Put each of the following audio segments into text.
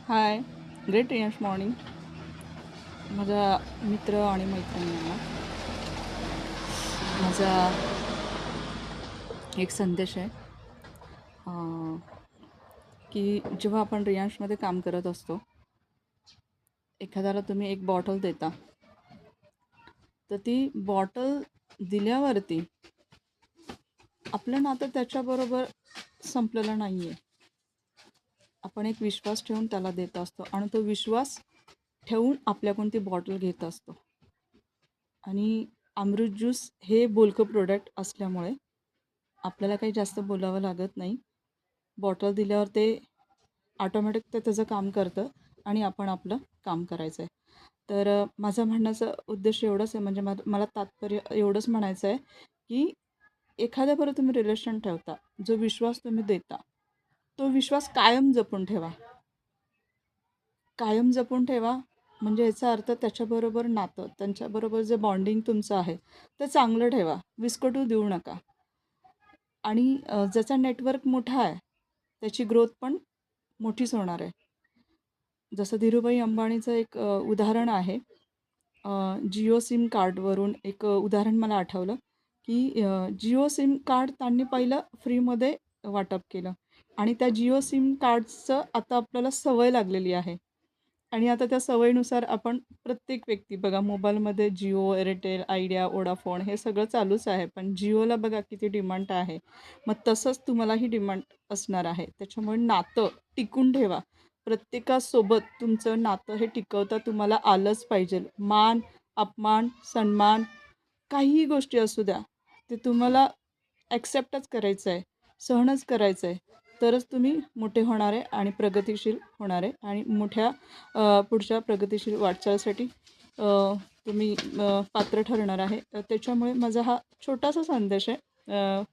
हाय, great यश morning. माझ्या मित्र आणि मैत्रिणींना माझा एक संदेश आहे की जेव्हा आपण रियांशमध्ये काम करत असतो, एखाद्याला तुम्ही एक बॉटल देता, तर ती बॉटल दिल्यावरती आपलं नातं त्याच्याबरोबर संपलेलं नाही आहे. आपण एक विश्वास ठेवून त्याला देत असतो आणि तो विश्वास ठेवून आपल्याकडून ती बॉटल घेत असतो. आणि अमृत ज्यूस हे बोलकं प्रोडक्ट असल्यामुळे आपल्याला काही जास्त बोलावं लागत नाही. बॉटल दिल्यावर ते ऑटोमॅटिक ते त्याचं काम करतं आणि आपण आपलं काम करायचं आहे. तर माझं म्हणण्याचा उद्देश एवढंच आहे, म्हणजे मला तात्पर्य एवढंच म्हणायचं आहे की एखाद्याबरोबर तुम्ही रिलेशन ठेवता, जो विश्वास तुम्ही देता, तो विश्वास कायम जपून ठेवा. कायम जपून ठेवा म्हणजे याचा अर्थ त्याच्याबरोबर नातं, त्यांच्याबरोबर जे बॉन्डिंग तुमचं आहे ते चांगलं ठेवा, विस्कटू देऊ नका. आणि ज्याचा नेटवर्क मोठा आहे त्याची ग्रोथ पण मोठीच होणार आहे. जसं धीरूभाई अंबानीचं एक उदाहरण आहे. जिओ सिम कार्डवरून एक उदाहरण मला आठवलं की जिओ सिम कार्ड त्यांनी पहिलं फ्रीमध्ये वाटप केलं आणि त्या जिओ सिम कार्डचं आता आपल्याला सवय लागलेली आहे. आणि आता त्या सवयीनुसार आपण प्रत्येक व्यक्ती बघा मोबाईलमध्ये जिओ, एअरटेल, आयडिया, वोडाफोन हे सगळं चालूच आहे. पण जिओला बघा किती डिमांड आहे. मग तसंच तुम्हालाही डिमांड असणार आहे. त्याच्यामुळे नातं टिकून ठेवा. प्रत्येकासोबत तुमचं नातं हे टिकवता तुम्हाला आलंच पाहिजे. मान, अपमान, सन्मान काहीही गोष्टी असू द्या, ते तुम्हाला ॲक्सेप्टच करायचं आहे, सहनच करायचं आहे. तरच तुम्ही मोठे होणार आहे आणि प्रगतिशील होणार आहे आणि मोठ्या पुढच्या प्रगतिशील वाटचालीसाठी तुम्ही पात्र ठरणार आहे. त्याच्यामुळे माझा हा छोटासा संदेश आहे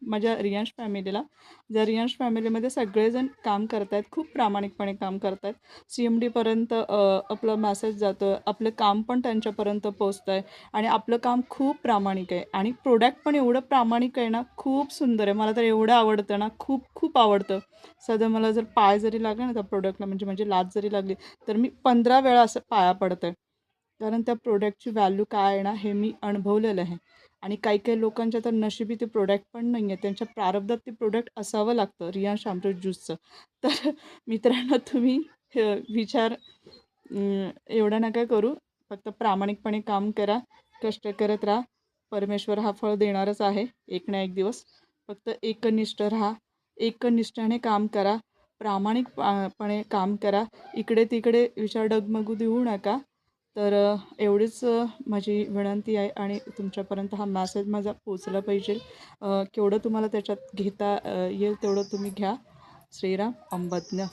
माझ्या रियांश फॅमिलीला. ज्या रियांश फॅमिलीमध्ये सगळेजण काम करत आहेत, खूप प्रामाणिकपणे काम करत आहेत. CMDपर्यंत आपलं मॅसेज जातं, आपलं काम पण त्यांच्यापर्यंत पोचतं आहे आणि आपलं काम खूप प्रामाणिक आहे आणि प्रोडक्ट पण एवढं प्रामाणिक आहे ना, खूप सुंदर आहे. मला तर एवढं आवडतं ना, खूप खूप आवडतं. साधं मला जर पाय जरी लागला ना त्या प्रोडक्टला, म्हणजे लाज जरी लागली, तर मी 15 वेळा असं पाया पडते. कारण त्या प्रोडक्टची व्हॅल्यू काय आहे ना, हे मी अनुभवलेलं आहे. आणि काही काही लोकांच्या तर नशिबी ते प्रोडक्ट पण नाही आहे. त्यांच्या प्रारब्धात ते प्रोडक्ट असावं लागतं, रियांश अमृत ज्यूसचं. तर मित्रांनो, तुम्ही विचार एवढा नका करू. फक्त प्रामाणिकपणे काम करा, कष्ट करत राहा. परमेश्वर हा फळ देणारच आहे एक ना एक दिवस. फक्त एकनिष्ठ राहा, एकनिष्ठाने काम करा, प्रामाणिकपणे काम करा. इकडे तिकडे विचार डगमगू देऊ नका. तर एवढीच माझी विनंती आहे आणि तुमच्यापर्यंत हा मॅसेज माझा पोचला पाहिजे. केवढं तुम्हाला त्याच्यात घेता येईल तेवढं तुम्ही घ्या. श्रीराम अंबज्ञ.